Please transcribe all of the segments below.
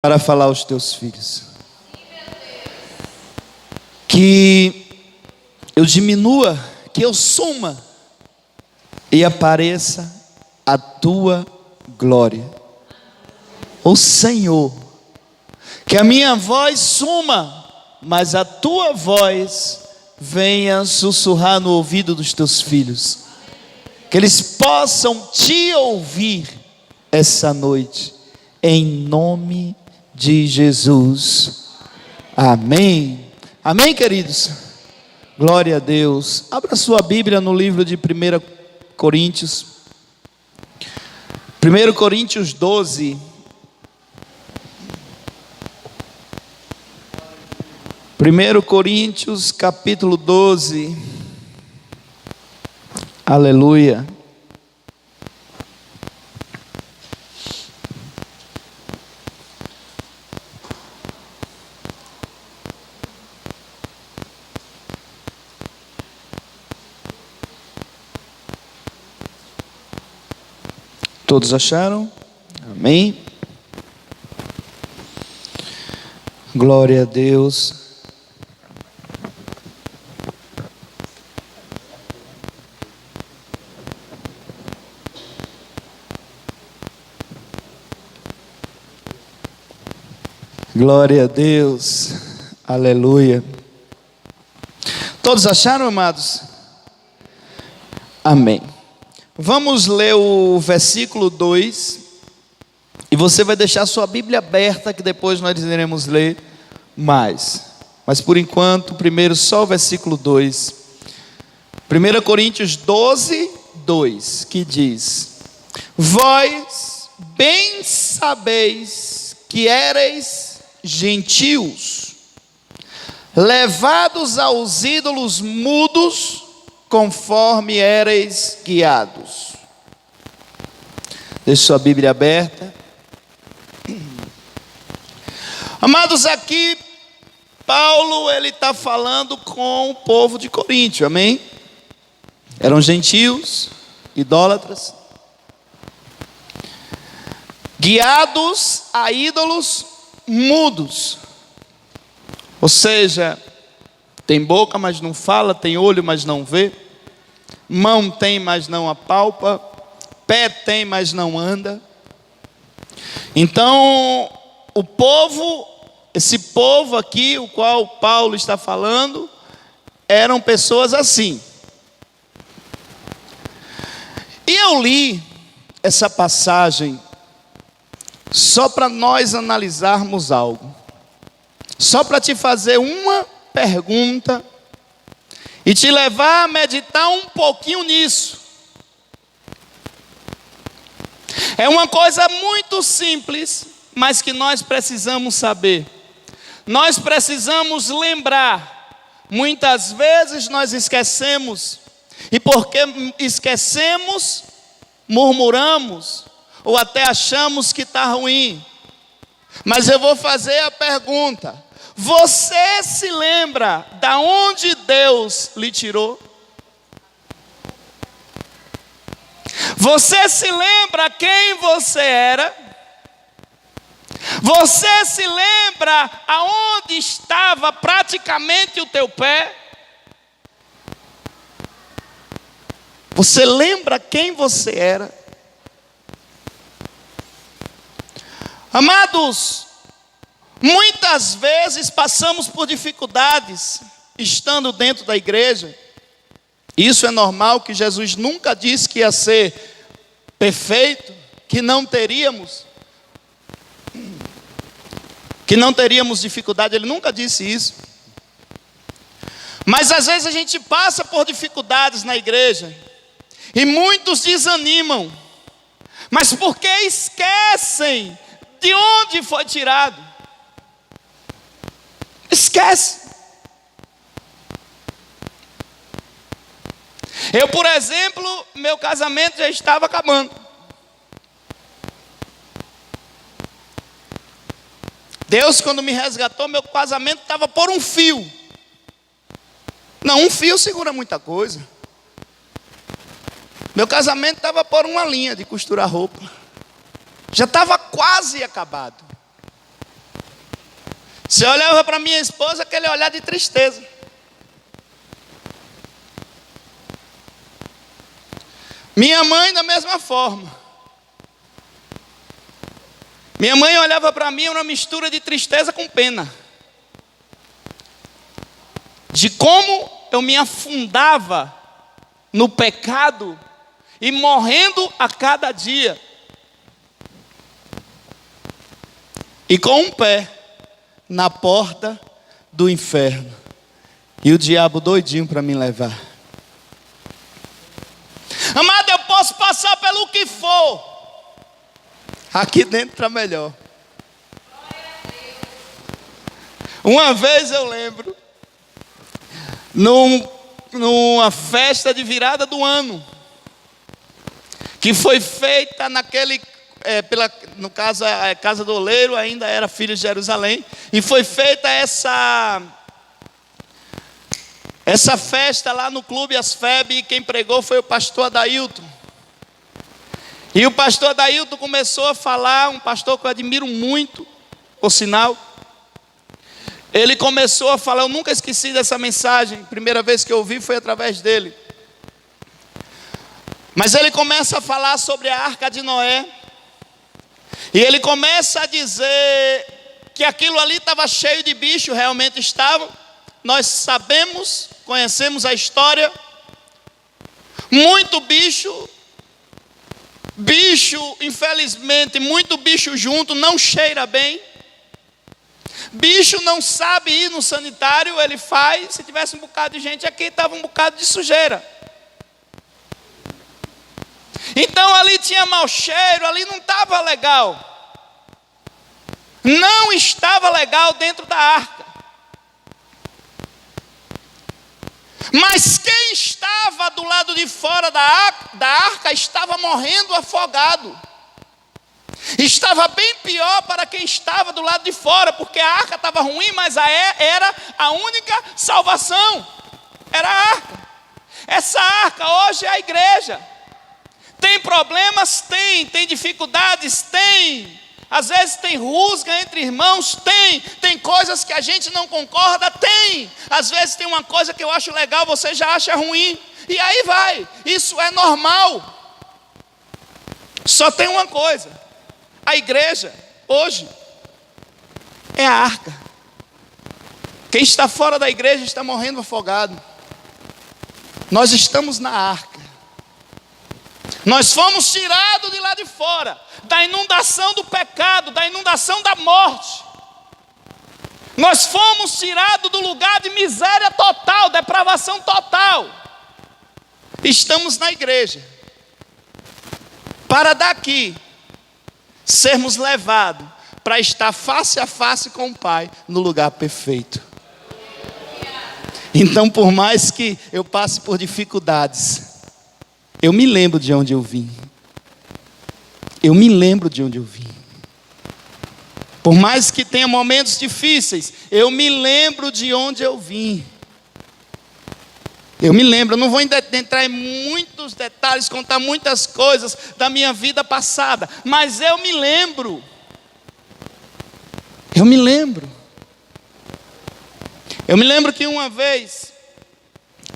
para falar aos teus filhos. Que eu diminua, que eu suma e apareça a tua glória. Ó Senhor, que a minha voz suma, mas a tua voz venha sussurrar no ouvido dos teus filhos. Que eles possam te ouvir essa noite, em nome de Jesus. Amém. Amém, queridos? Glória a Deus. Abra sua Bíblia no livro de 1 Coríntios. 1 Coríntios 12. 1 Coríntios capítulo 12. Aleluia. Todos acharam? Amém. Glória a Deus. Glória a Deus. Aleluia. Todos acharam, amados? Amém. Vamos ler o versículo 2, e você vai deixar sua Bíblia aberta, que depois nós iremos ler mais. Mas por enquanto, primeiro só o versículo 2. 1 Coríntios 12, 2, que diz: Vós bem sabeis que éreis gentios, levados aos ídolos mudos, conforme éreis guiados. Deixe sua Bíblia aberta. Amados, aqui Paulo ele está falando com o povo de Coríntio, amém? Eram gentios, idólatras, guiados a ídolos mudos. Ou seja, tem boca, mas não fala, tem olho, mas não vê, mão tem, mas não apalpa, pé tem, mas não anda. Então, o povo, esse povo aqui, o qual Paulo está falando, eram pessoas assim. E eu li essa passagem só para nós analisarmos algo, só para te fazer uma pergunta e te levar a meditar um pouquinho nisso. É uma coisa muito simples, mas que nós precisamos saber. Nós precisamos lembrar. Muitas vezes nós esquecemos, e porque esquecemos, murmuramos, ou até achamos que está ruim. Mas eu vou fazer a pergunta: você se lembra da onde Deus lhe tirou? Você se lembra quem você era? Você se lembra aonde estava praticamente o teu pé? Você lembra quem você era? Amados, muitas vezes passamos por dificuldades estando dentro da igreja. Isso é normal, que Jesus nunca disse que ia ser perfeito, que não teríamos dificuldade, ele nunca disse isso. Mas às vezes a gente passa por dificuldades na igreja, e muitos desanimam, mas porque esquecem de onde foi tirado. Esquece. Eu, por exemplo, meu casamento já estava acabando. Deus, quando me resgatou, meu casamento estava por um fio. Não, um fio segura muita coisa. Meu casamento estava por uma linha de costurar roupa. Já estava quase acabado. Você olhava para minha esposa, aquele olhar de tristeza. Minha mãe da mesma forma. Minha mãe olhava para mim uma mistura de tristeza com pena. De como eu me afundava no pecado e morrendo a cada dia. E com um pé na porta do inferno. E o diabo doidinho para me levar. Amado, eu posso passar pelo que for. Aqui dentro está melhor. Uma vez eu lembro, numa festa de virada do ano, que foi feita naquele, no caso a Casa do Oleiro, ainda era Filho de Jerusalém, e foi feita essa festa lá no Clube Asfeb, e quem pregou foi o pastor Adailton. E o pastor Adailton começou a falar, um pastor que eu admiro muito, por sinal. Ele começou a falar, eu nunca esqueci dessa mensagem, primeira vez que eu ouvi foi através dele. Mas ele começa a falar sobre a Arca de Noé. E ele começa a dizer que aquilo ali estava cheio de bicho, realmente estava. Nós sabemos, conhecemos a história. Muito bicho, infelizmente, muito bicho junto, não cheira bem. Bicho não sabe ir no sanitário, ele faz, se tivesse um bocado de gente aqui, estava um bocado de sujeira. Então ali tinha mau cheiro, ali não estava legal. Não estava legal dentro da arca. Mas quem estava do lado de fora da arca estava morrendo afogado. Estava bem pior para quem estava do lado de fora, porque a arca estava ruim, mas era a única salvação. Era a arca. Essa arca hoje é a igreja. Tem problemas? Tem dificuldades? Tem. Às vezes tem rusga entre irmãos? Tem coisas que a gente não concorda? Tem. Às vezes tem uma coisa que eu acho legal, você já acha ruim. E aí vai. Isso é normal. Só tem uma coisa. A igreja, hoje, é a arca. Quem está fora da igreja está morrendo afogado. Nós estamos na arca. Nós fomos tirados de lá de fora, da inundação do pecado, da inundação da morte. Nós fomos tirados do lugar de miséria total, depravação total. Estamos na igreja. Para daqui sermos levados para estar face a face com o Pai no lugar perfeito. Então, por mais que eu passe por dificuldades, eu me lembro de onde eu vim. Eu me lembro de onde eu vim. Por mais que tenha momentos difíceis, eu me lembro de onde eu vim. Eu me lembro, eu não vou entrar em muitos detalhes, contar muitas coisas da minha vida passada, mas eu me lembro. Eu me lembro. Eu me lembro que uma vez,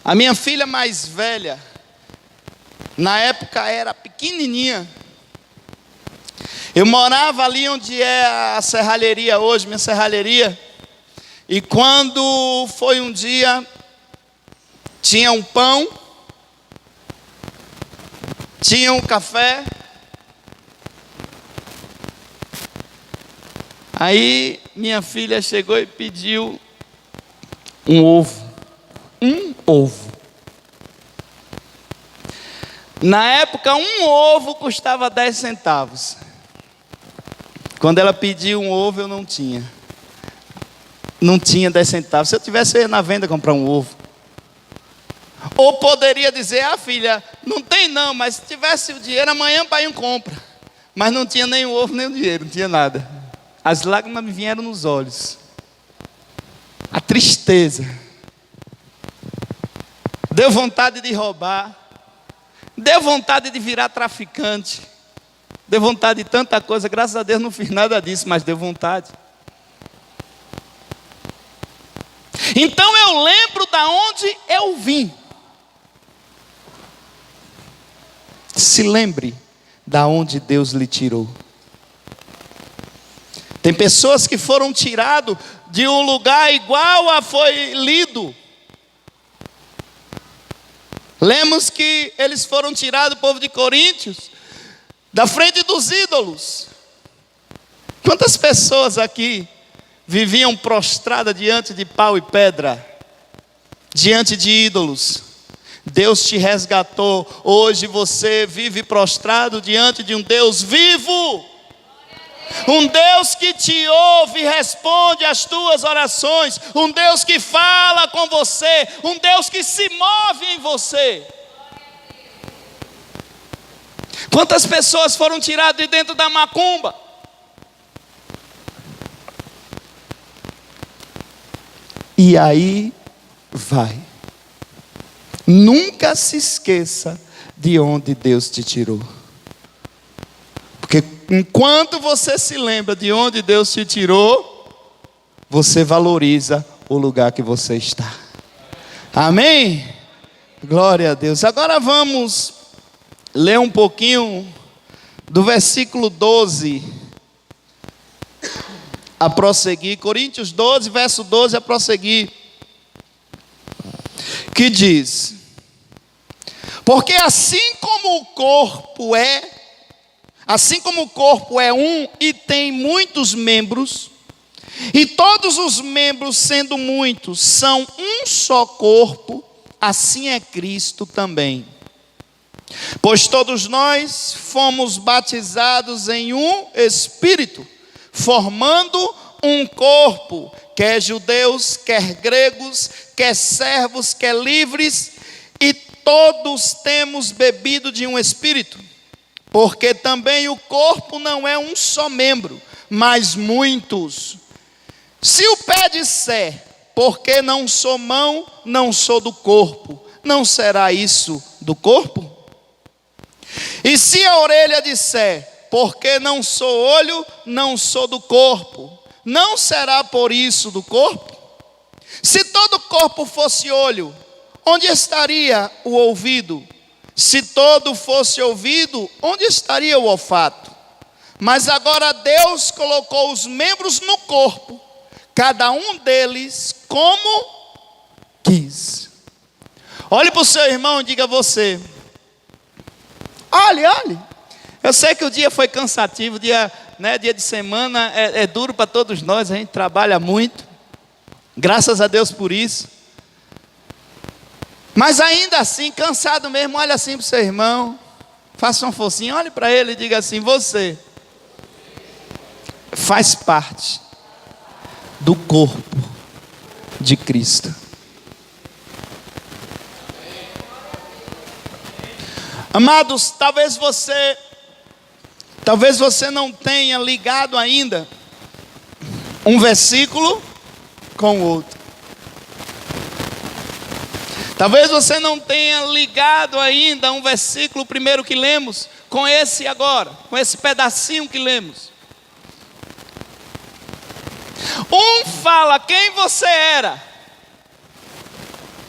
a minha filha mais velha, na época era pequenininha, eu morava ali onde é a serralheria hoje, minha serralheria, e quando foi um dia, tinha um pão, tinha um café. Aí minha filha chegou e pediu um ovo. Um ovo. Na época, um ovo custava 10 centavos. Quando ela pediu um ovo, eu não tinha. Não tinha 10 centavos. Se eu tivesse, eu ia na venda comprar um ovo. Ou poderia dizer, filha, não tem não, mas se tivesse o dinheiro, amanhã pai não compra. Mas não tinha nem o ovo, nem o dinheiro, não tinha nada. As lágrimas me vieram nos olhos. A tristeza. Deu vontade de roubar. Deu vontade de virar traficante. Deu vontade de tanta coisa. Graças a Deus não fiz nada disso, mas deu vontade. Então eu lembro da onde eu vim. Se lembre da onde Deus lhe tirou. Tem pessoas que foram tiradas de um lugar igual a foi lido. Lemos que eles foram tirados, o povo de Coríntios, da frente dos ídolos. Quantas pessoas aqui viviam prostradas diante de pau e pedra, diante de ídolos? Deus te resgatou. Hoje você vive prostrado diante de um Deus vivo. Um Deus que te ouve e responde às tuas orações. Um Deus que fala com você. Um Deus que se move em você. Quantas pessoas foram tiradas de dentro da macumba? E aí vai. Nunca se esqueça de onde Deus te tirou. Porque enquanto você se lembra de onde Deus te tirou, você valoriza o lugar que você está. Amém? Glória a Deus. Agora vamos ler um pouquinho do versículo 12 a prosseguir. Coríntios 12, verso 12 a prosseguir. Que diz: porque assim como o corpo é um e tem muitos membros, e todos os membros, sendo muitos, são um só corpo, assim é Cristo também. Pois todos nós fomos batizados em um Espírito, formando um corpo, quer judeus, quer gregos, quer servos, quer livres, e todos temos bebido de um Espírito. Porque também o corpo não é um só membro, mas muitos. Se o pé disser, porque não sou mão, não sou do corpo, não será isso do corpo? E se a orelha disser, porque não sou olho, não sou do corpo, não será por isso do corpo? Se todo o corpo fosse olho, onde estaria o ouvido? Se todo fosse ouvido, onde estaria o olfato? Mas agora Deus colocou os membros no corpo, cada um deles como quis. Olhe para o seu irmão e diga a você: olhe. Eu sei que o dia foi cansativo, dia de semana é duro para todos nós, a gente trabalha muito. Graças a Deus por isso. Mas ainda assim, cansado mesmo, olha assim para o seu irmão, faça uma forcinha, olhe para ele e diga assim: você faz parte do corpo de Cristo. Amados, talvez você não tenha ligado ainda um versículo com o outro. Talvez você não tenha ligado ainda um versículo primeiro que lemos com esse agora, com esse pedacinho que lemos. Um fala quem você era,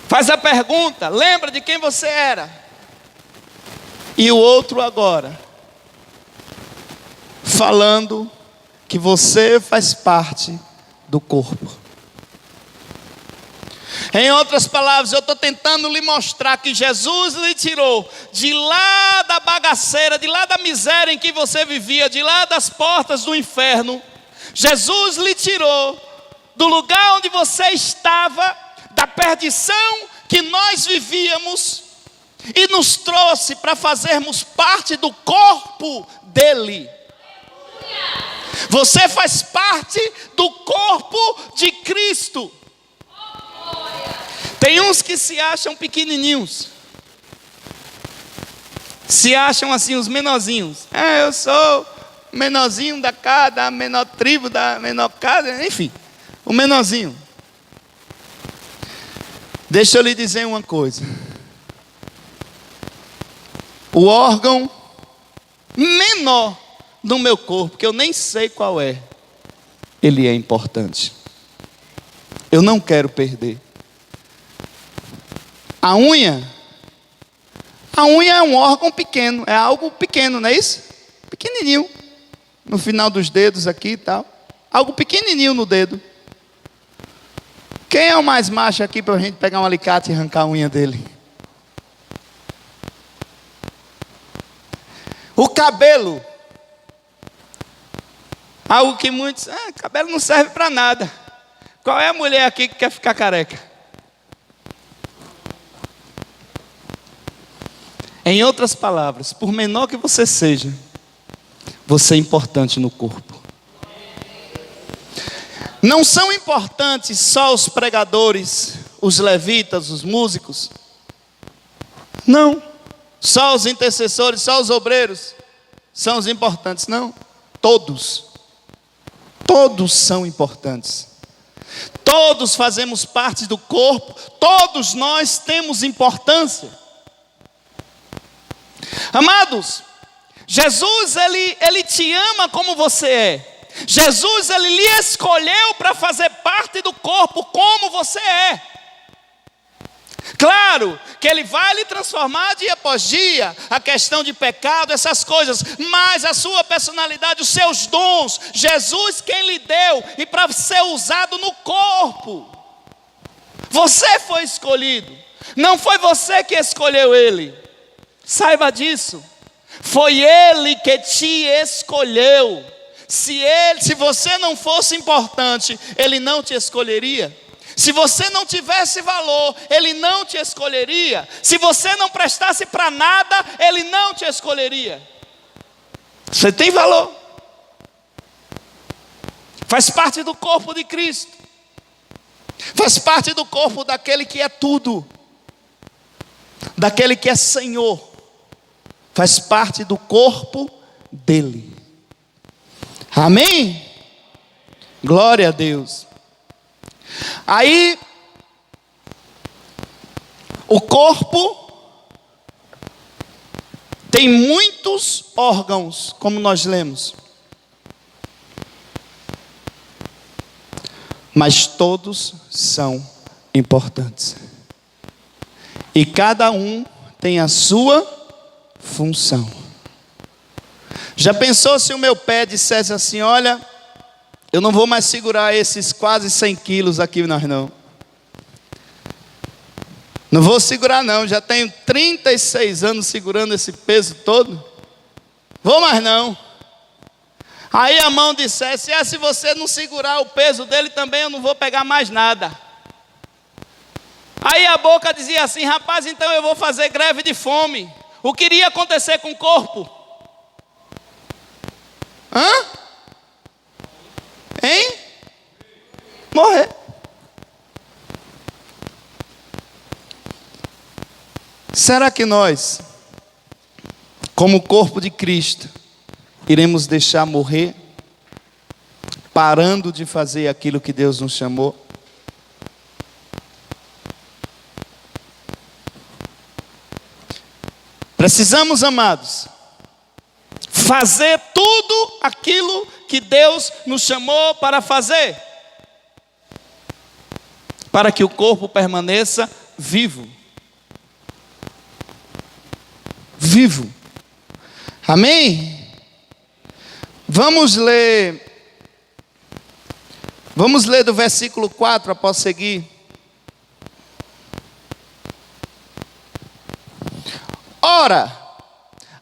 faz a pergunta, lembra de quem você era. E o outro agora, falando que você faz parte do corpo. Em outras palavras, eu estou tentando lhe mostrar que Jesus lhe tirou de lá da bagaceira, de lá da miséria em que você vivia, de lá das portas do inferno. Jesus lhe tirou do lugar onde você estava, da perdição que nós vivíamos, e nos trouxe para fazermos parte do corpo dele. Você faz parte do corpo de Cristo. Tem uns que se acham pequenininhos, se acham assim os menorzinhos. Eu sou o menorzinho da menor tribo, da menor casa, enfim, o menorzinho. Deixa eu lhe dizer uma coisa: o órgão menor do meu corpo, que eu nem sei qual é, ele é importante. Eu não quero perder. A unha é um órgão pequeno, é algo pequeno, não é isso? Pequenininho, no final dos dedos aqui e tal. Algo pequenininho no dedo. Quem é o mais macho aqui para a gente pegar um alicate e arrancar a unha dele? O cabelo. Algo que muitos... cabelo não serve para nada. Qual é a mulher aqui que quer ficar careca? Em outras palavras, por menor que você seja, você é importante no corpo. Não são importantes só os pregadores, os levitas, os músicos. Não. Só os intercessores, só os obreiros são os importantes. Não. Todos. Todos são importantes. Todos fazemos parte do corpo. Todos nós temos importância. Amados, Jesus, Ele te ama como você é. Jesus, Ele lhe escolheu para fazer parte do corpo como você é. Claro que Ele vai lhe transformar dia após dia, a questão de pecado, essas coisas, mas a sua personalidade, os seus dons, Jesus quem lhe deu, e para ser usado no corpo. Você foi escolhido, não foi você que escolheu Ele. Saiba disso, foi Ele que te escolheu. Se você não fosse importante, Ele não te escolheria. Se você não tivesse valor, Ele não te escolheria. Se você não prestasse para nada, Ele não te escolheria. Você tem valor. Faz parte do corpo de Cristo. Faz parte do corpo daquele que é tudo. Daquele que é Senhor. Faz parte do corpo dele. Amém? Glória a Deus. Aí, o corpo tem muitos órgãos, como nós lemos. Mas todos são importantes. E cada um tem a sua função. Já pensou se o meu pé dissesse assim: olha, eu não vou mais segurar esses quase 100 quilos aqui, não. Não vou segurar não, já tenho 36 anos segurando esse peso todo. Vou mais não. Aí a mão dissesse: se você não segurar o peso dele também, eu não vou pegar mais nada. Aí a boca dizia assim: rapaz, então eu vou fazer greve de fome. O que iria acontecer com o corpo? Hein? Morrer. Será que nós, como corpo de Cristo, iremos deixar morrer, parando de fazer aquilo que Deus nos chamou? Precisamos, amados, fazer tudo aquilo que Deus nos chamou para fazer, para que o corpo permaneça vivo. Vivo. Amém? Vamos ler do versículo 4 após seguir. Ora,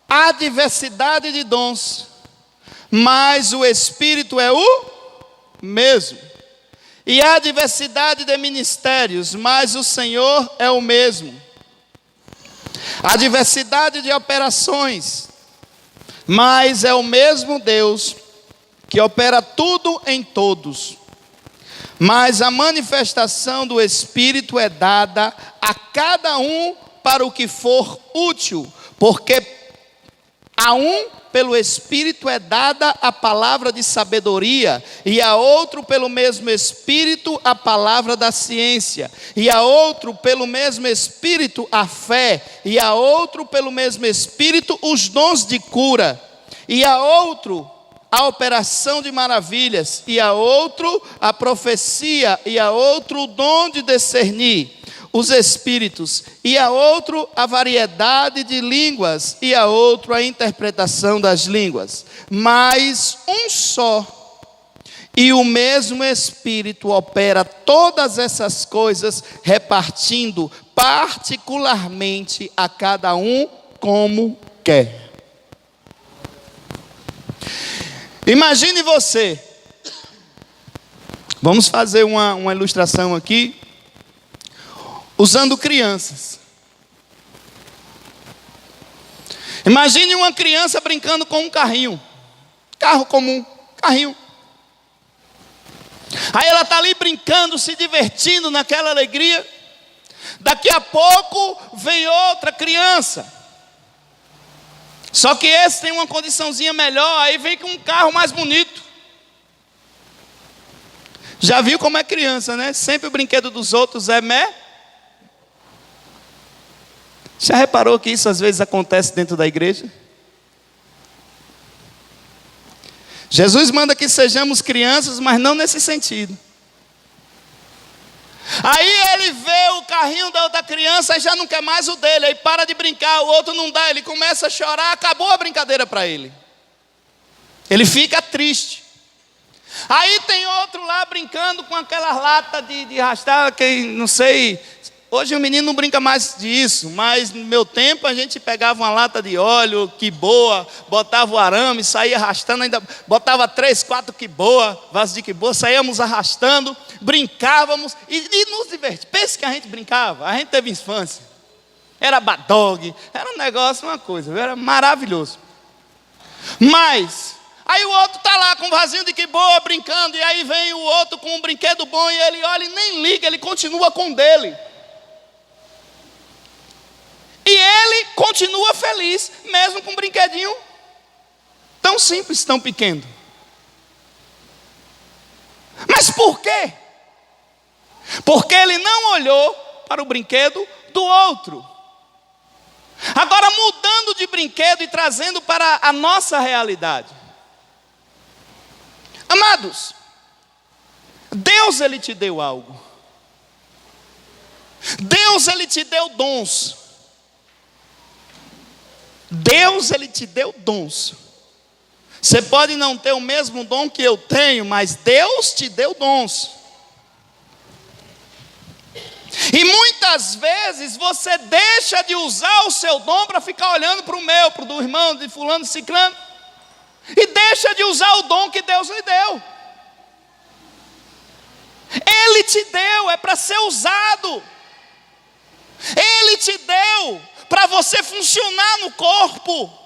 há diversidade de dons, mas o Espírito é o mesmo. E há diversidade de ministérios, mas o Senhor é o mesmo. Há diversidade de operações, mas é o mesmo Deus que opera tudo em todos. Mas a manifestação do Espírito é dada a cada um para o que for útil, porque a um pelo Espírito é dada a palavra de sabedoria, e a outro pelo mesmo Espírito a palavra da ciência, e a outro pelo mesmo Espírito a fé, e a outro pelo mesmo Espírito os dons de cura, e a outro a operação de maravilhas, e a outro a profecia, e a outro o dom de discernir os espíritos, e a outro a variedade de línguas, e a outro a interpretação das línguas. Mas um só e o mesmo Espírito opera todas essas coisas, repartindo particularmente a cada um como quer. Imagine você, vamos fazer uma ilustração aqui, usando crianças. Imagine uma criança brincando com um carrinho, carro comum, carrinho. Aí ela está ali brincando, se divertindo naquela alegria. Daqui a pouco vem outra criança. Só que esse tem uma condiçãozinha melhor, aí vem com um carro mais bonito. Já viu como é criança, né? Sempre o brinquedo dos outros é mé. Já reparou que isso às vezes acontece dentro da igreja? Jesus manda que sejamos crianças, mas não nesse sentido. Aí ele vê o carrinho da outra criança e já não quer mais o dele. Aí para de brincar, o outro não dá, ele começa a chorar, acabou a brincadeira para ele. Ele fica triste. Aí tem outro lá brincando com aquela lata de arrastar, que não sei... Hoje o menino não brinca mais disso, mas no meu tempo a gente pegava uma lata de óleo, que boa, botava o arame, saía arrastando, ainda botava 3, 4 que boa, vaso de que boa, saíamos arrastando, brincávamos e nos divertíamos. Pense que a gente brincava, a gente teve infância, era badog, era um negócio, uma coisa, era maravilhoso. Mas aí o outro está lá com um vasinho de que boa, brincando, e aí vem o outro com um brinquedo bom, e ele olha e nem liga, ele continua com o dele. E ele continua feliz, mesmo com um brinquedinho tão simples, tão pequeno. Mas por quê? Porque ele não olhou para o brinquedo do outro. Agora, mudando de brinquedo e trazendo para a nossa realidade. Amados, Deus ele te deu algo. Deus ele te deu dons. Deus ele te deu dons. Você pode não ter o mesmo dom que eu tenho, mas Deus te deu dons. E muitas vezes você deixa de usar o seu dom para ficar olhando para o meu, para o do irmão, de fulano, de ciclano, e deixa de usar o dom que Deus lhe deu. Ele te deu, é para ser usado. Ele te deu para você funcionar no corpo.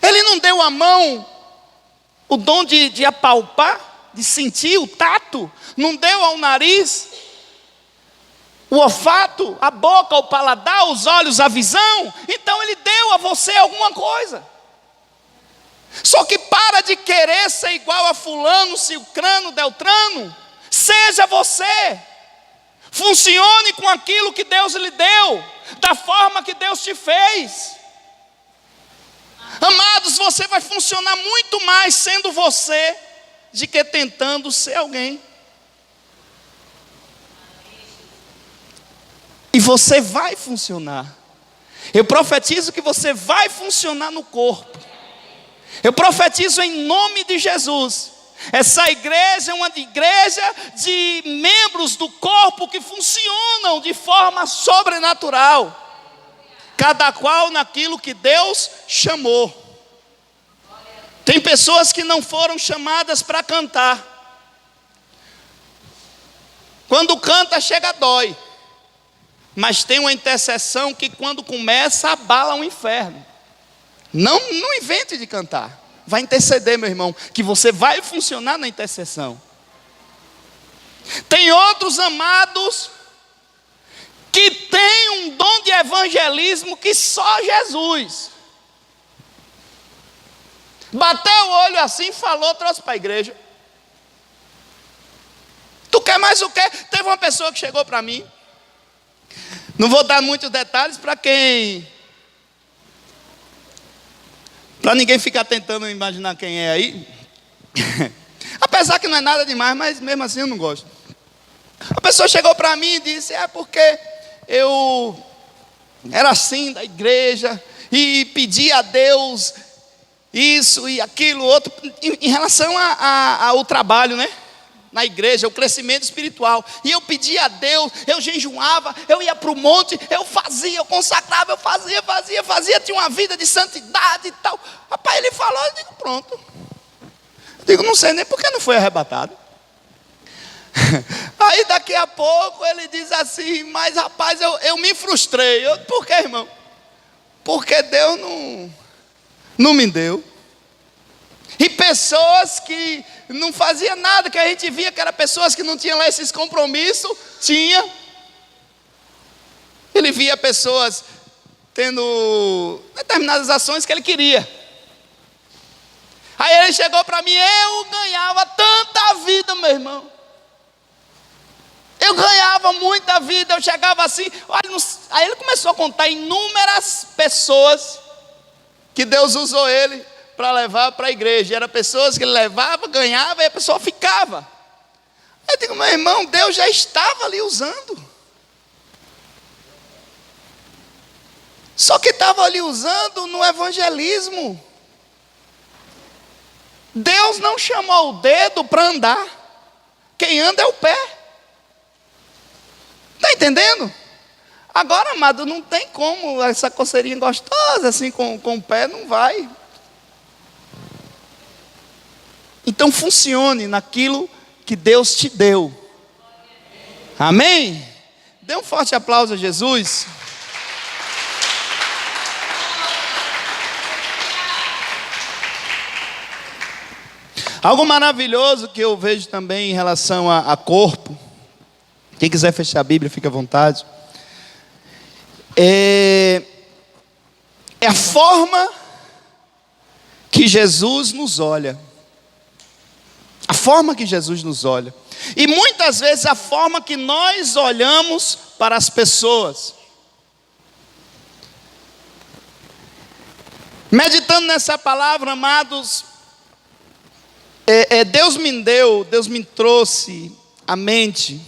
Ele não deu a mão, o dom de apalpar, de sentir o tato. Não deu ao nariz, o olfato, a boca, o paladar, os olhos, a visão. Então ele deu a você alguma coisa. Só que para de querer ser igual a fulano, ciclano, deltrano. Seja você. Funcione com aquilo que Deus lhe deu, da forma que Deus te fez. Amados, você vai funcionar muito mais sendo você, de que tentando ser alguém. E você vai funcionar. Eu profetizo que você vai funcionar no corpo. Eu profetizo em nome de Jesus. Essa igreja é uma igreja de membros do corpo que funcionam de forma sobrenatural. Cada qual naquilo que Deus chamou. Tem pessoas que não foram chamadas para cantar. Quando canta, chega dói. Mas tem uma intercessão que quando começa, abala o inferno. Não invente de cantar. Vai interceder, meu irmão, que você vai funcionar na intercessão. Tem outros amados que têm um dom de evangelismo que só Jesus. Bateu o olho assim, falou, trouxe para a igreja. Tu quer mais o quê? Teve uma pessoa que chegou para mim. Não vou dar muitos detalhes para quem Para ninguém ficar tentando imaginar quem é aí. Apesar que não é nada demais, mas mesmo assim eu não gosto. A pessoa chegou para mim e disse: é porque eu era assim da igreja e pedi a Deus isso e aquilo, outro, em relação ao trabalho, né? Na igreja, o crescimento espiritual. E eu pedia a Deus, eu jejuava, eu ia para o monte, eu fazia, eu consagrava, eu fazia, tinha uma vida de santidade e tal. Rapaz, ele falou, eu digo, pronto. Eu digo, não sei nem por que não foi arrebatado. Aí daqui a pouco ele diz assim, mas rapaz, eu me frustrei. Por que, irmão? Porque Deus não me deu. E pessoas que não faziam nada, que a gente via que eram pessoas que não tinham lá esses compromissos, tinha. Ele via pessoas tendo determinadas ações que ele queria. Aí ele chegou para mim, eu ganhava tanta vida, meu irmão. Eu ganhava muita vida, eu chegava assim, olha, aí ele começou a contar inúmeras pessoas que Deus usou ele para levar para a igreja. Eram pessoas que ele levava, ganhava e a pessoa ficava. Eu digo, meu irmão, Deus já estava ali usando. Só que estava ali usando no evangelismo. Deus não chamou o dedo para andar. Quem anda é o pé. Está entendendo? Agora, amado, não tem como essa coceirinha gostosa assim com o pé, não vai. Então funcione naquilo que Deus te deu. Amém? Dê um forte aplauso a Jesus. Algo maravilhoso que eu vejo também em relação a corpo. Quem quiser fechar a Bíblia, fique à vontade. É a forma que Jesus nos olha. A forma que Jesus nos olha. E muitas vezes a forma que nós olhamos para as pessoas. Meditando nessa palavra, amados, Deus me trouxe à mente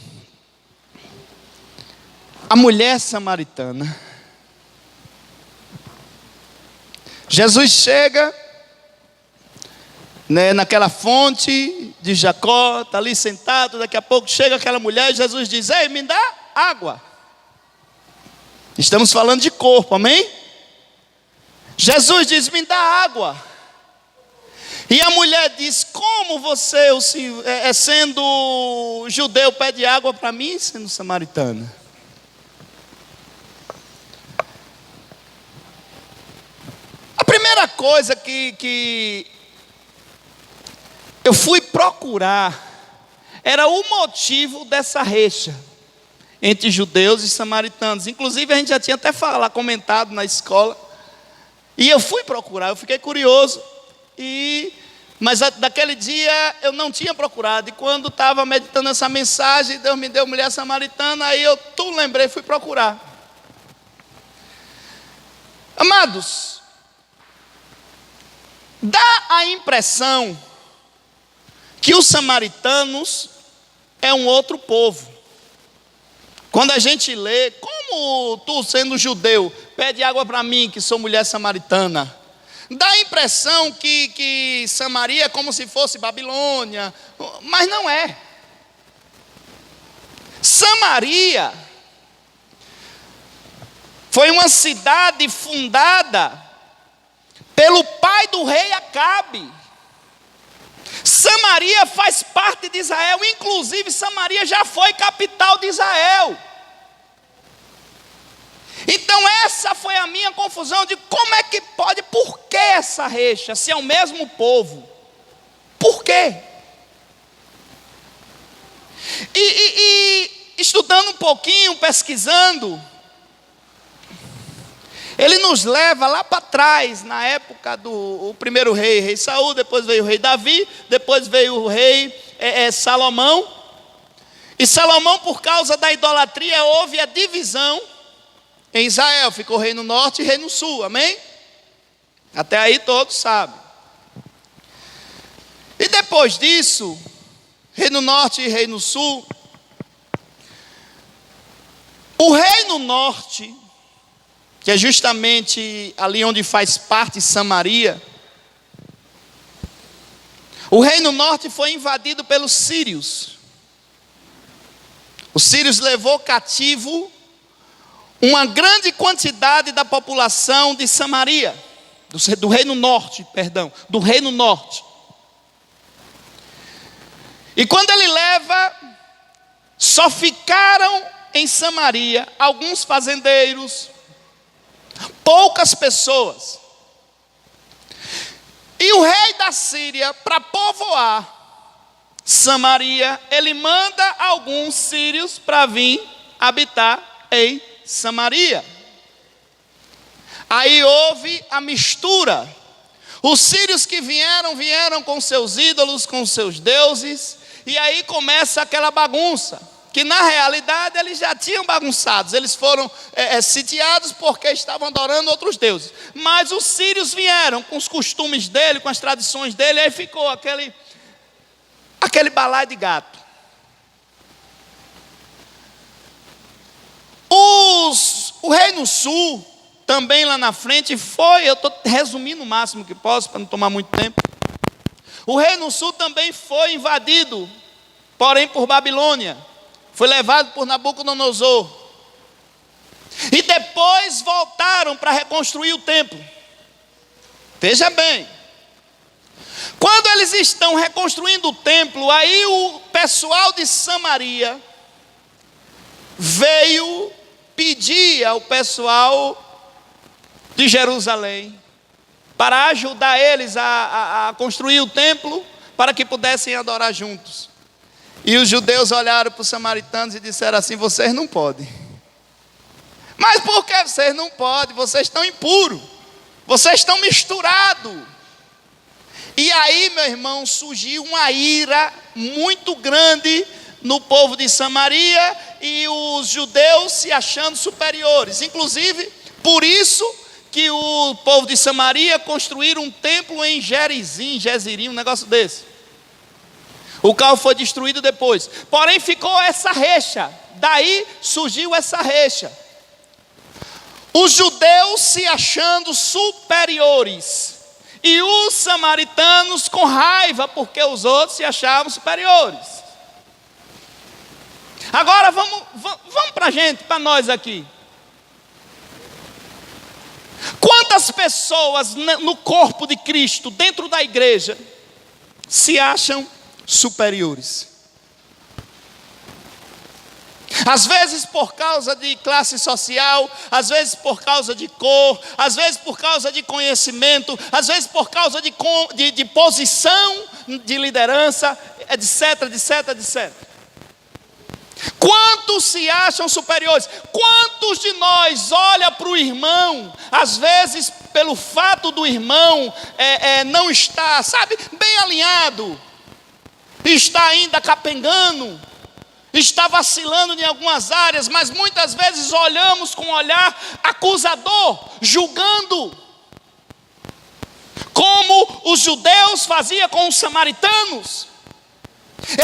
a mulher samaritana. Jesus chega, né, naquela fonte de Jacó, está ali sentado, daqui a pouco chega aquela mulher e Jesus diz, ei, me dá água. Estamos falando de corpo, amém? Jesus diz, me dá água. E a mulher diz, como você, sendo judeu, pede água para mim, sendo samaritana? A primeira coisa que eu fui procurar era o motivo dessa rixa entre judeus e samaritanos. Inclusive a gente já tinha até comentado na escola. E eu fui procurar, eu fiquei curioso. Mas daquele dia eu não tinha procurado. E quando estava meditando essa mensagem, Deus me deu mulher samaritana, aí eu lembrei, fui procurar. Amados, dá a impressão que os samaritanos é um outro povo. Quando a gente lê, como tu sendo judeu, pede água para mim que sou mulher samaritana. Dá a impressão que Samaria é como se fosse Babilônia, mas não é. Samaria foi uma cidade fundada pelo pai do rei Acabe. Samaria faz parte de Israel, inclusive Samaria já foi capital de Israel. Então essa foi a minha confusão de como é que pode, por que essa rixa, se é o mesmo povo? Por quê? E estudando um pouquinho, pesquisando, ele nos leva lá para trás, na época do primeiro rei Saul, depois veio o rei Davi, depois veio o rei Salomão. E Salomão, por causa da idolatria, houve a divisão em Israel. Ficou rei no norte e rei no sul, amém? Até aí todos sabem. E depois disso, Reino Norte e Reino Sul. O Reino Norte, que é justamente ali onde faz parte Samaria, o Reino Norte foi invadido pelos sírios. Os sírios levou cativo uma grande quantidade da população de Samaria, do Reino Norte, do Reino Norte. E quando ele leva, só ficaram em Samaria alguns fazendeiros, poucas pessoas. E o rei da Síria, para povoar Samaria, ele manda alguns sírios para vir habitar em Samaria. Aí houve a mistura. Os sírios que vieram com seus ídolos, com seus deuses, e aí começa aquela bagunça, que na realidade eles já tinham bagunçados. Eles foram sitiados porque estavam adorando outros deuses. Mas os sírios vieram com os costumes dele, com as tradições dele, e aí ficou aquele balaio de gato. O Reino Sul, também lá na frente, eu estou resumindo o máximo que posso, para não tomar muito tempo. O Reino Sul também foi invadido, porém por Babilônia. Foi levado por Nabucodonosor. E depois voltaram para reconstruir o templo. Veja bem. Quando eles estão reconstruindo o templo, aí o pessoal de Samaria veio pedir ao pessoal de Jerusalém para ajudar eles a construir o templo, para que pudessem adorar juntos. E os judeus olharam para os samaritanos e disseram assim: vocês não podem. Mas por que vocês não podem? Vocês estão impuros, vocês estão misturados. E aí, meu irmão, surgiu uma ira muito grande no povo de Samaria, e os judeus se achando superiores. Inclusive, por isso que o povo de Samaria construíram um templo em Gerizim, um negócio desse. O qual foi destruído depois. Porém ficou essa recha. Daí surgiu essa recha. Os judeus se achando superiores. E os samaritanos com raiva, porque os outros se achavam superiores. Agora vamos para a gente, para nós aqui. Quantas pessoas no corpo de Cristo, dentro da igreja, se acham superiores? Às vezes por causa de classe social, às vezes por causa de cor, às vezes por causa de conhecimento, às vezes por causa de posição de liderança, etc, etc, etc. Quantos se acham superiores? Quantos de nós olha para o irmão, às vezes pelo fato do irmão não estar, bem alinhado, está ainda capengando, está vacilando em algumas áreas, mas muitas vezes olhamos com um olhar acusador, julgando, como os judeus faziam com os samaritanos.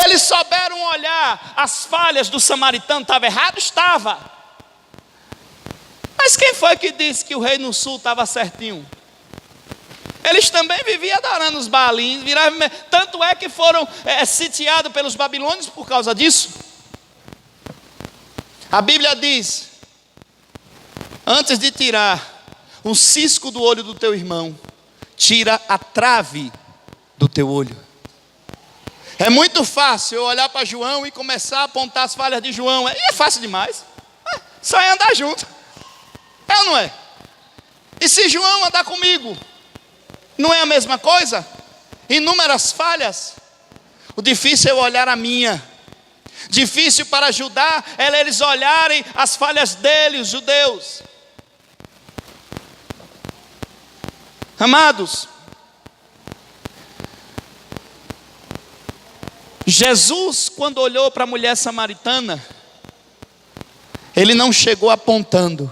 Eles souberam olhar as falhas do samaritano. Estava errado? Estava. Mas quem foi que disse que o rei no sul estava certinho? Eles também viviam adorando os Baalins, tanto é que foram sitiados pelos babilônios por causa disso. A Bíblia diz: antes de tirar um cisco do olho do teu irmão, tira a trave do teu olho. É muito fácil eu olhar para João e começar a apontar as falhas de João. E é fácil demais. Só é andar junto. É ou não é? E se João andar comigo, não é a mesma coisa? Inúmeras falhas. O difícil é eu olhar a minha. Difícil para ajudar é eles olharem as falhas dele, os judeus. Amados, Jesus, quando olhou para a mulher samaritana, ele não chegou apontando.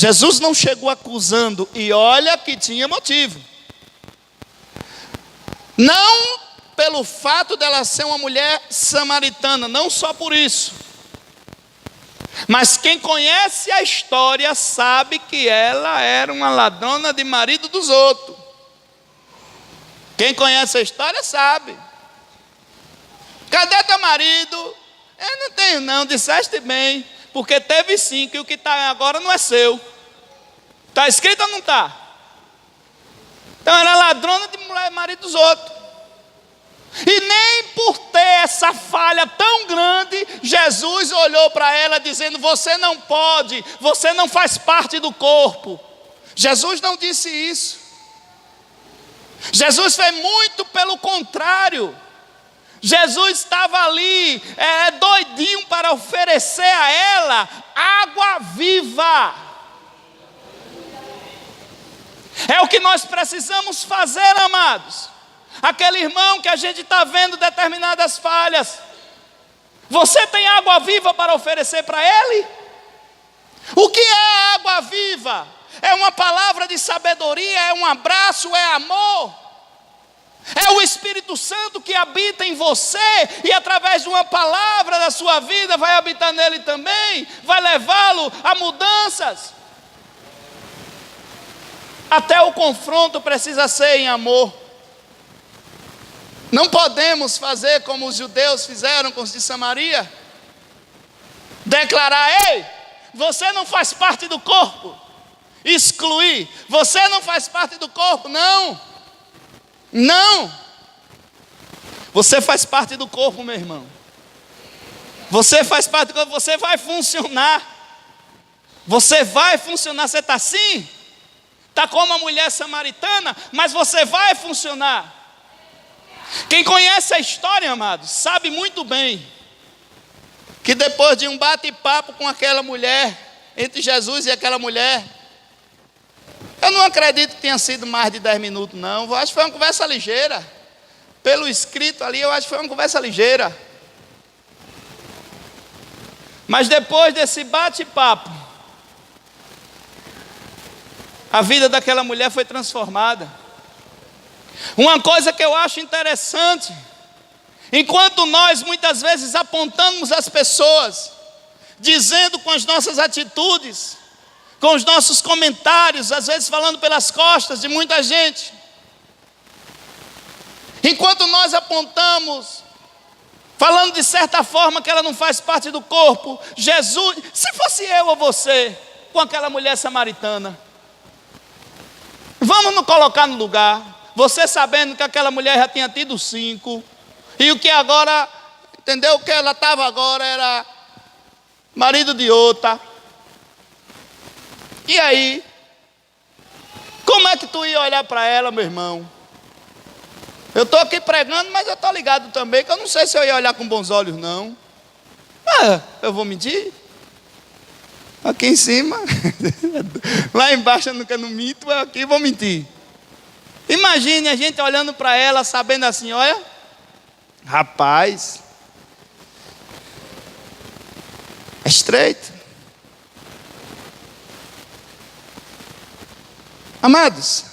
Jesus não chegou acusando, e olha que tinha motivo. Não pelo fato dela ser uma mulher samaritana, não só por isso. Mas quem conhece a história sabe que ela era uma ladrona de marido dos outros. Quem conhece a história sabe. Cadê teu marido? Eu não tenho não, disseste bem. Porque teve sim, que o que está agora não é seu. Está escrito ou não está? Então era ladrona de mulher marido dos outros. E nem por ter essa falha tão grande, Jesus olhou para ela dizendo: você não pode, você não faz parte do corpo. Jesus não disse isso. Jesus fez muito pelo contrário. Jesus estava ali, doidinho para oferecer a ela água viva. É o que nós precisamos fazer, amados. Aquele irmão que a gente está vendo determinadas falhas, você tem água viva para oferecer para ele? O que é água viva? É uma palavra de sabedoria, é um abraço, é amor. É o Espírito Santo que habita em você e através de uma palavra da sua vida vai habitar nele também, vai levá-lo a mudanças. Até o confronto precisa ser em amor. Não podemos fazer como os judeus fizeram com os de Samaria. Declarar: ei, você não faz parte do corpo. Excluir: você não faz parte do corpo. Não. Não. Você faz parte do corpo, meu irmão. Você faz parte do corpo, você vai funcionar. Você vai funcionar, você está assim? Está como a mulher samaritana, mas você vai funcionar. Quem conhece a história, amados, sabe muito bem que depois de um bate-papo com aquela mulher, entre Jesus e aquela mulher, eu não acredito que tenha sido mais de 10 minutos, não. Eu acho que foi uma conversa ligeira. Pelo escrito ali, eu acho que foi uma conversa ligeira. Mas depois desse bate-papo, a vida daquela mulher foi transformada. Uma coisa que eu acho interessante, enquanto nós muitas vezes apontamos as pessoas, dizendo com as nossas atitudes, com os nossos comentários, às vezes falando pelas costas de muita gente, enquanto nós apontamos, falando de certa forma que ela não faz parte do corpo, Jesus, se fosse eu ou você, com aquela mulher samaritana, vamos nos colocar no lugar. Você sabendo que aquela mulher já tinha tido 5, e o que agora, entendeu? O que ela estava agora era marido de outra. E aí, como é que tu ia olhar para ela, meu irmão? Eu estou aqui pregando, mas eu estou ligado também, que eu não sei se eu ia olhar com bons olhos, não. Eu vou mentir? Aqui em cima, lá embaixo eu nunca não minto, aqui vou mentir. Imagine a gente olhando para ela, sabendo assim: olha, rapaz, é estreito. Amados,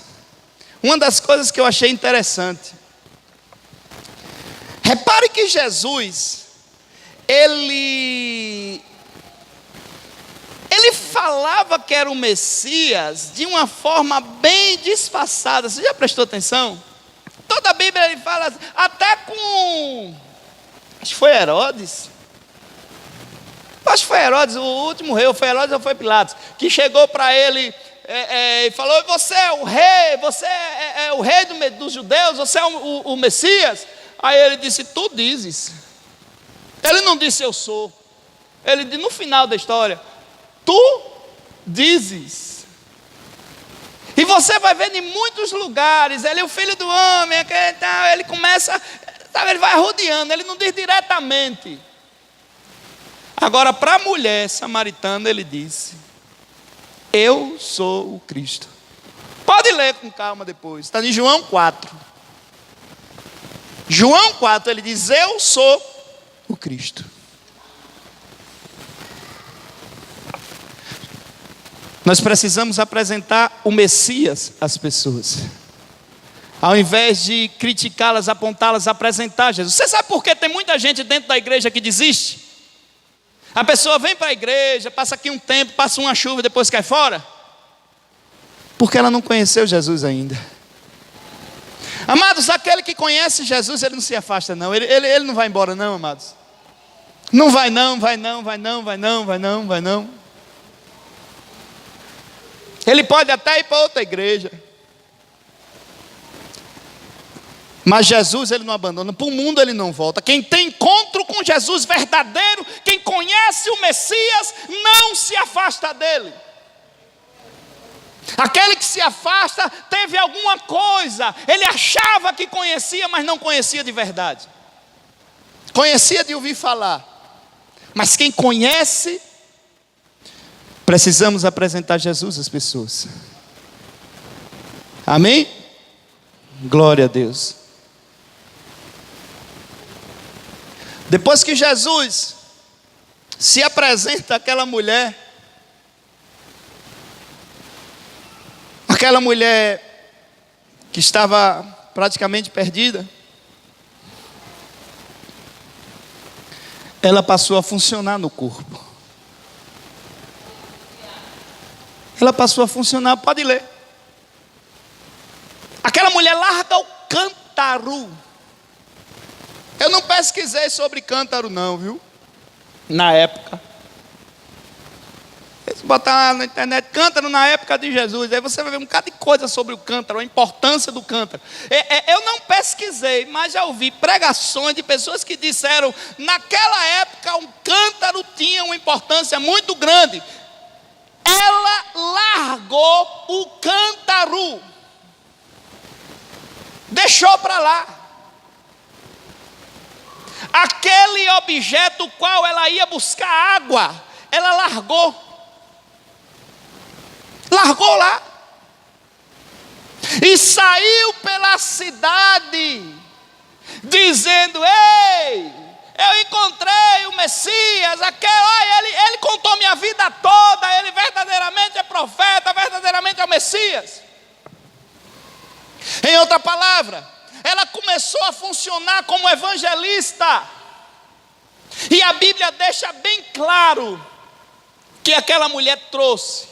uma das coisas que eu achei interessante, repare que Jesus, ele falava que era o Messias de uma forma bem disfarçada. Você já prestou atenção? Toda a Bíblia ele fala, até com, acho que foi Herodes. Acho que foi Herodes, o último rei, ou foi Herodes ou foi Pilatos, que chegou para ele e falou: você é o rei, você é o rei dos judeus, você é o Messias. Aí ele disse: tu dizes. Ele não disse eu sou. Ele disse no final da história: tu dizes. E você vai ver em muitos lugares, ele é o filho do homem, ele começa, sabe, ele vai rodeando, ele não diz diretamente. Agora, para a mulher samaritana, ele disse: eu sou o Cristo. Pode ler com calma depois, está em João 4. João 4, ele diz: eu sou o Cristo. Nós precisamos apresentar o Messias às pessoas. Ao invés de criticá-las, apontá-las, apresentar Jesus. Você sabe por que tem muita gente dentro da igreja que desiste? A pessoa vem para a igreja, passa aqui um tempo, passa uma chuva e depois cai fora. Porque ela não conheceu Jesus ainda. Amados, aquele que conhece Jesus, ele não se afasta não. Ele não vai embora não, amados. Não vai não, vai não, vai não, vai não, vai não, vai não. Ele pode até ir para outra igreja. Mas Jesus ele não abandona, para o mundo ele não volta. Quem tem encontro com Jesus verdadeiro, quem conhece o Messias, não se afasta dele. Aquele que se afasta, teve alguma coisa, ele achava que conhecia, mas não conhecia de verdade. Conhecia de ouvir falar. Mas quem conhece, precisamos apresentar Jesus às pessoas. Amém? Glória a Deus. Depois que Jesus se apresenta àquela mulher que estava praticamente perdida, ela passou a funcionar no corpo. Ela passou a funcionar, pode ler. Aquela mulher larga o cântaro. Eu não pesquisei sobre cântaro não, viu? Na época. Se botar na internet, cântaro na época de Jesus, aí você vai ver um bocado de coisa sobre o cântaro, a importância do cântaro. Eu não pesquisei, mas já ouvi pregações de pessoas que disseram, naquela época um cântaro tinha uma importância muito grande. Ela largou o cântaro. Deixou para lá. Aquele objeto qual ela ia buscar água, ela largou. Largou lá. E saiu pela cidade, dizendo, ei, eu encontrei o Messias, ele contou minha vida toda, ele verdadeiramente é profeta, verdadeiramente é o Messias. Em outra palavra, ela começou a funcionar como evangelista. E a Bíblia deixa bem claro que aquela mulher trouxe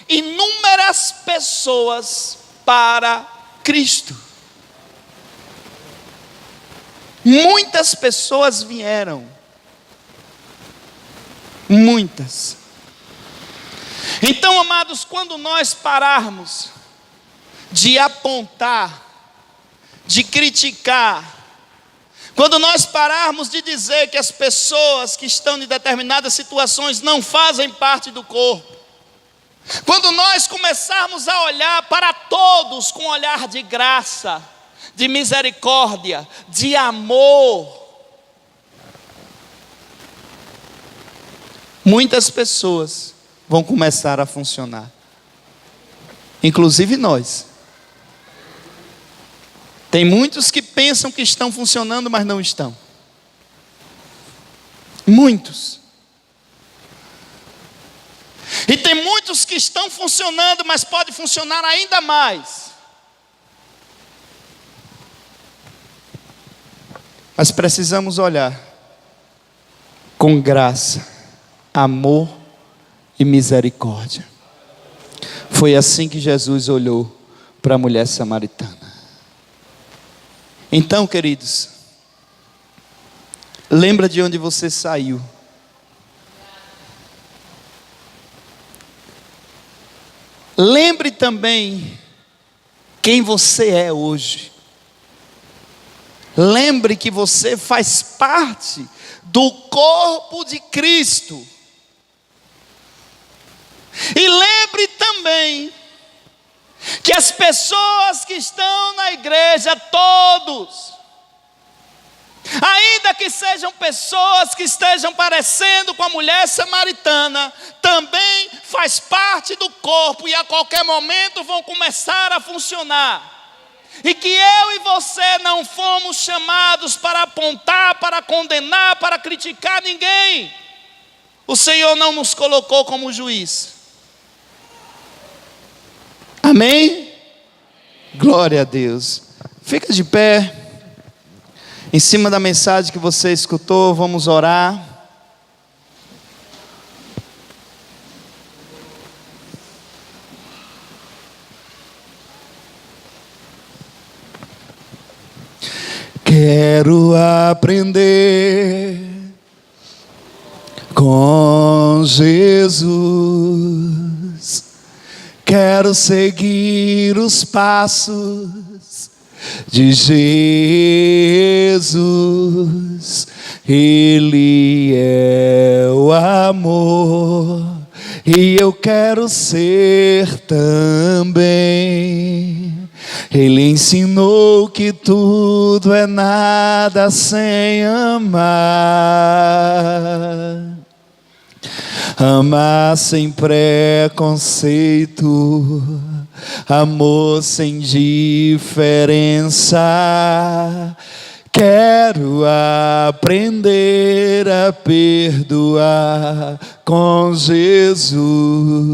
inúmeras pessoas para Cristo. Muitas pessoas vieram. Muitas. Então, amados, quando nós pararmos de apontar, de criticar, quando nós pararmos de dizer que as pessoas que estão em determinadas situações não fazem parte do corpo, quando nós começarmos a olhar para todos com um olhar de graça, de misericórdia, de amor, muitas pessoas vão começar a funcionar, inclusive nós. Tem muitos que pensam que estão funcionando, mas não estão. Muitos. E tem muitos que estão funcionando, mas pode funcionar ainda mais. Mas precisamos olhar com graça, amor e misericórdia. Foi assim que Jesus olhou para a mulher samaritana. Então, queridos, lembra de onde você saiu. Lembre também quem você é hoje. Lembre que você faz parte do corpo de Cristo. E lembre também que as pessoas que estão na igreja, todos, ainda que sejam pessoas que estejam parecendo com a mulher samaritana, também faz parte do corpo e a qualquer momento vão começar a funcionar. E que eu e você não fomos chamados para apontar, para condenar, para criticar ninguém. O Senhor não nos colocou como juiz. Amém? Glória a Deus. Fica de pé. Em cima da mensagem que você escutou, vamos orar. Quero aprender com Jesus. Quero seguir os passos de Jesus. Ele é o amor e eu quero ser também. Ele ensinou que tudo é nada sem amar. Amar sem preconceito, amor sem diferença. Quero aprender a perdoar com Jesus.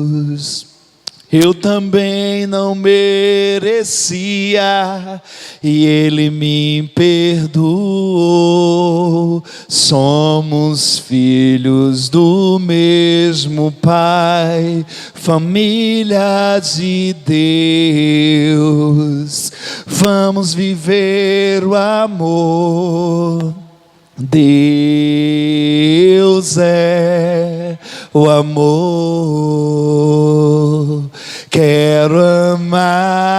Eu também não merecia e Ele me perdoou. Somos filhos do mesmo Pai, família de Deus. Vamos viver o amor. Deus é o amor. Quero amar